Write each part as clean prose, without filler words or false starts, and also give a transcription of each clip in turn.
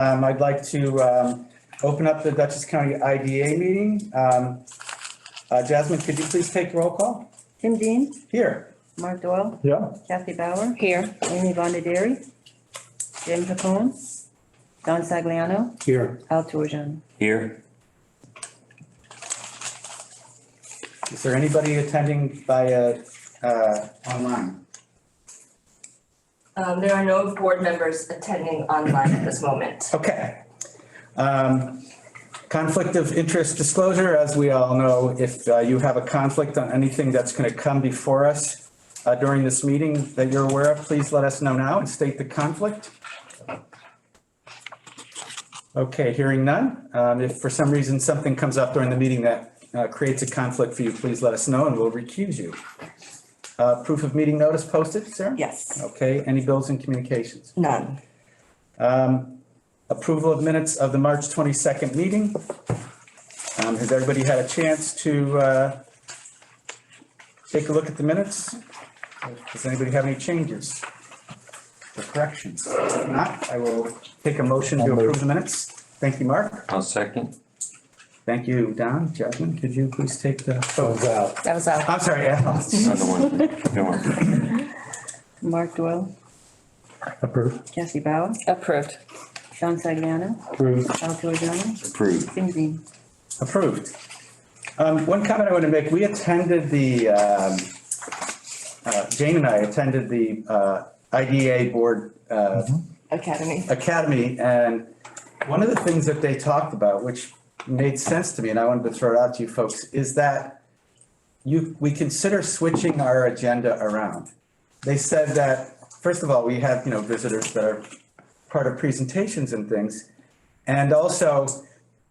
I'd like to open up the Dutchess County IDA meeting. Jasmine, could you please take roll call? Tim Dean, Here. Mark Doyle, Yeah. Kathy Bauer, Here. Amy Bondaderi, Jim Capone, Don Sagliano, Here. Al Torjan. Here. Is there anybody attending via online? There are no board members attending online at this moment. Okay. Conflict of interest disclosure, as we all know, if you have a conflict on anything that's going to come before us during this meeting that you're aware of, please let us know now and state the conflict. Okay, hearing none. If for some reason something comes up during the meeting that creates a conflict for you, please let us know and we'll recuse you. Proof of meeting notice posted, Sarah? Yes. Okay, any bills and communications? None. Approval of minutes of the March 22nd meeting. Has everybody had a chance to take a look at the minutes? Does anybody have any changes or corrections? If not, I will take a motion to approve the minutes. Thank you, Mark. I'll second. Thank you, Don. Jasmine, could you please take the vote? out. That was out. I'm sorry, Al. Another one. Don't worry. Mark Doyle, Approved. Kathy Bauer, Approved. Don Sagliano, Approved. Al Torjan, Approved. Tim Dean. Approved. One comment I want to make, we attended the, Jane and I attended the IDA board Academy. and one of the things that they talked about, which made sense to me, and I wanted to throw it out to you folks, is that we consider switching our agenda around. They said that, first of all, we have, visitors that are part of presentations and things. And also,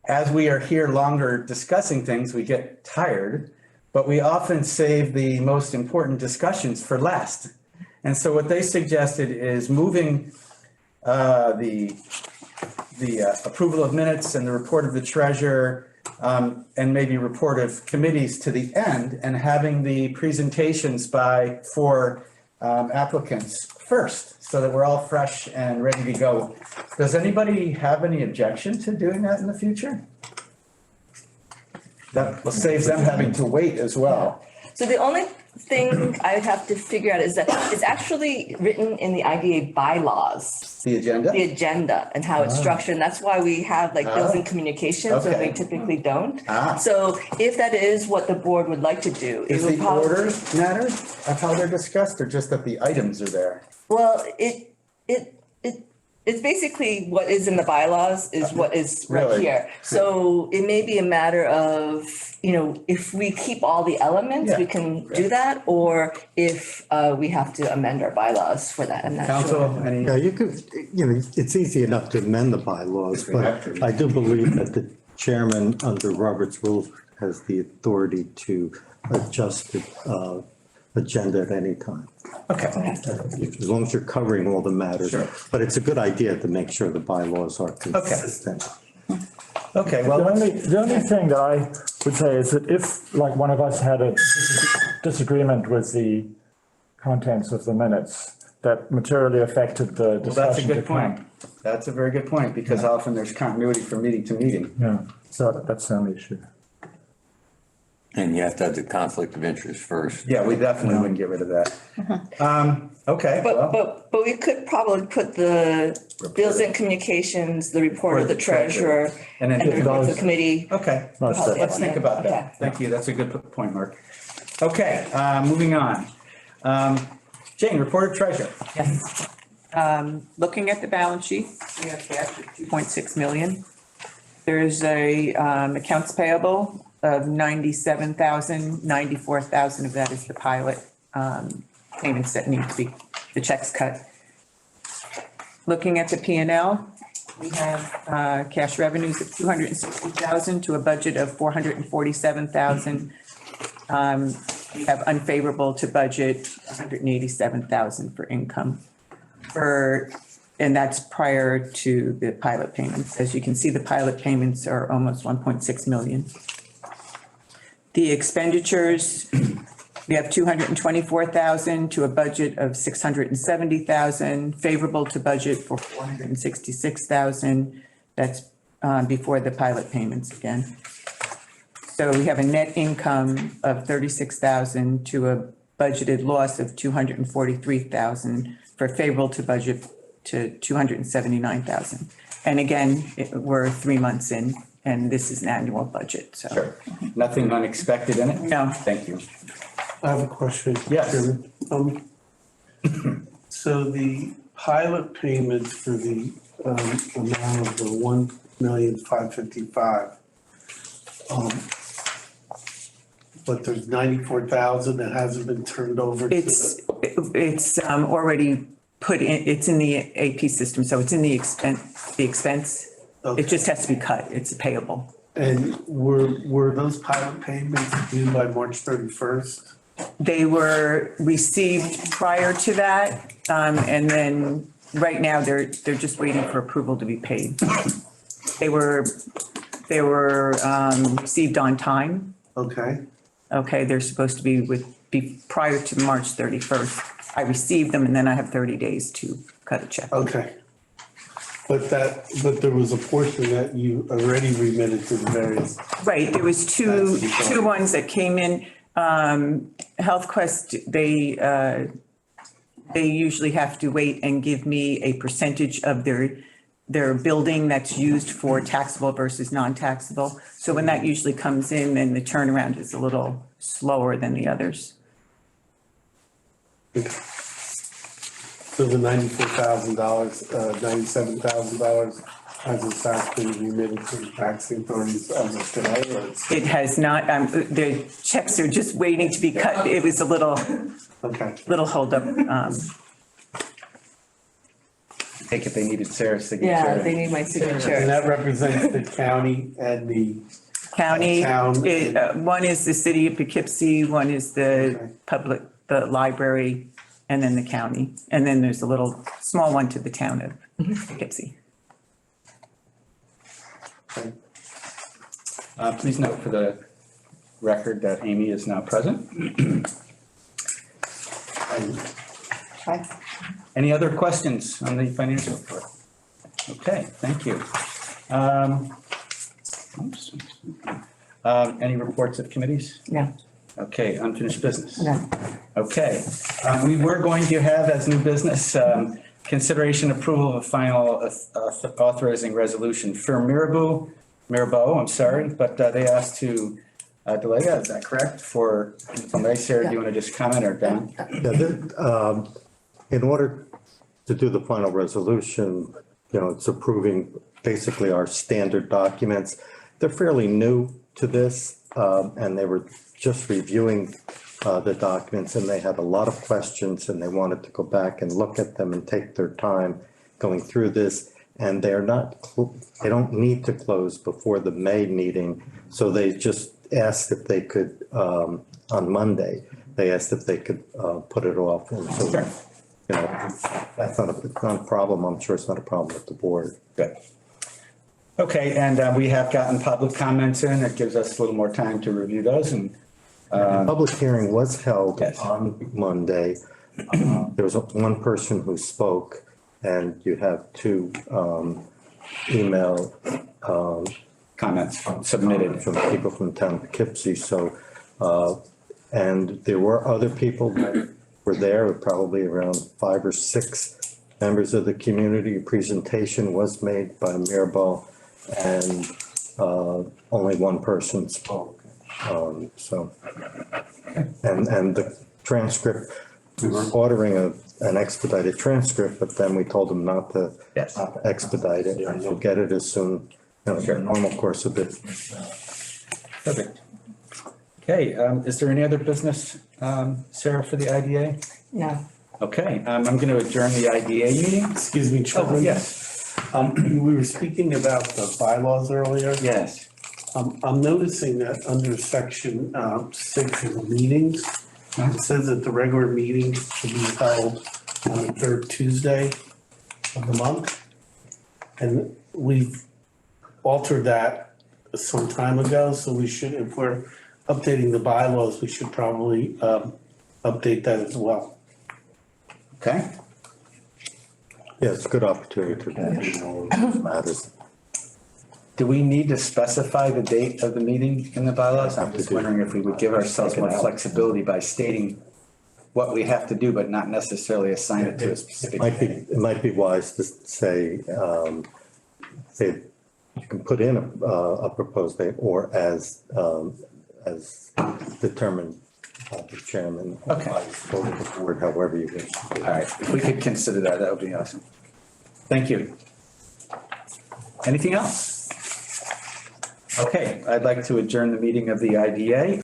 as we are here longer discussing things, we get tired, but we often save the most important discussions for last. And so what they suggested is moving the approval of minutes and the report of the treasurer and maybe report of committees to the end and having the presentations for applicants first, so that we're all fresh and ready to go. Does anybody have any objection to doing that in the future? That will save them having to wait as well. So the only thing I would have to figure out is that it's actually written in the IDA bylaws, The agenda? the agenda and how it's structured. And that's why we have like bills and communications when Okay. we typically don't. Ah. So if that is what the board would like to do, it Is would the probably. order matter of how they're discussed, or just that the items are there? Well, it's basically what is in the bylaws is what is right Really? here. So it may be a matter of, if we keep all the elements, we Yeah. can do that, or if we have to amend our bylaws for that, I'm not sure. Council, any? Yeah, you could, it's easy enough to amend the bylaws, If we have but to. I do believe that the chairman under Robert's rules has the authority to adjust the agenda at any time, Okay. as long as you're covering all the matters. Sure. But it's a good idea to make sure the bylaws are consistent. Okay, well, The only thing that I would say is that if, like, one of us had a disagreement with the contents of the minutes that materially affected the well, that's a discussion to good point. come. That's a very good point, because often there's continuity from meeting to meeting. Yeah, so that's the only issue. And you have to have the conflict of interest first. Yeah, we definitely wouldn't get rid of that. Okay, well, But we could probably put the bills and communications, the report of the treasurer, and and the then, report of the those- committee. okay, Most of let's think about that. Okay. Thank you, that's a good point, Mark. Okay, moving on. Jane, report of treasure. Yes. Looking at the balance sheet, we have cash of 2.6 million. There's a accounts payable of 97,000, 94,000 of that is the pilot payments that need to be, the checks cut. Looking at the P&L, we have cash revenues of 260,000 to a budget of 447,000. We have unfavorable to budget 187,000 for income. And that's prior to the pilot payments. As you can see, the pilot payments are almost 1.6 million. The expenditures, We have 224,000 to a budget of 670,000, favorable to budget for 466,000. That's before the pilot payments again. So we have a net income of 36,000 to a budgeted loss of 243,000 for favorable to budget to 279,000. And again, we're 3 months in, and this is an annual budget, so. Sure. Nothing unexpected in it? No. Thank you. I have a question. Yes. Chairman. So the pilot payment for the amount of the 1,555,000. But there's 94,000 that hasn't been turned over to It's already put in, it's in the AP system, so it's in the expense. Okay. It just has to be cut. It's payable. And were those pilot payments due by March 31st? They were received prior to that, and then right now they're just waiting for approval to be paid. They were received on time. Okay, Okay, they're supposed to be prior to March 31st. I received them and then I have 30 days to cut a check. okay. But there was a portion that you already remitted to the various. Right, there was two ones that came in. Health Quest, they usually have to wait and give me a percentage of their building that's used for taxable versus non-taxable. So when that usually comes in, then the turnaround is a little slower than the others. So the $94,000, $97,000 has in fact been remitted to the taxing authorities as of today, or it's, It has not, the checks are just waiting to be cut. It was a little okay. holdup. Take it they needed Sarah's signature. Yeah, they need my And signature. that represents the county and the, County, Town. one is the city of Poughkeepsie, one is the the library, and then the county. And then there's a little small one to the town of Poughkeepsie. Please note for the record that Amy is now present. Any other questions on the financial report? Okay, thank you. Oops. Any reports of committees? No. Okay, unfinished business. No. Okay, we were going to have as new business, consideration approval of a final authorizing resolution for Mirabeau, I'm sorry, but they asked to delay that, is that correct? For, Sarah, do you want to just comment or Don? Yeah, in order to do the final resolution, it's approving basically our standard documents. They're fairly new to this, and they were just reviewing the documents, and they had a lot of questions, and they wanted to go back and look at them and take their time going through this. And they don't need to close before the May meeting, so they just asked if they could, on Monday, they asked if they could put it off. And so, it's not a problem. I'm sure it's not a problem with the board. Good. Okay, and we have gotten public comments in. It gives us a little more time to review those and. Public hearing was held Yes. on Monday. There was one person who spoke, and you have two email Comments submitted. from people from the town of Poughkeepsie. So, and there were other people that were there, probably around 5 or 6 members of the community. A presentation was made by Mirabeau, and only one person spoke. So, and the transcript, we were ordering an expedited transcript, but then we told them not to Yes. expedite it, and you'll get it as soon, the normal course of it. Perfect. Okay, is there any other business, Sarah, for the IDA? No. Okay, I'm going to adjourn the IDA meeting. Excuse me, Oh, Chairman. yes, We were speaking about the bylaws earlier. yes. I'm noticing that under section 6 of the meetings, it says that the regular meeting should be held on the third Tuesday of the month. And we've altered that some time ago, so we should, if we're updating the bylaws, we should probably update that as well. Okay, Yeah, it's a good opportunity to matters. do we need to specify the date of the meeting in the bylaws? I'm just wondering if we would give ourselves more flexibility by stating what we have to do, but not necessarily assign it to a specific day. It might be wise to say, say, you can put in a proposed date or as determined by the chairman. Okay. Or the board, however you wish. All right, if we could consider that, that would be awesome. Thank you. Anything else? Okay, I'd like to adjourn the meeting of the IDA.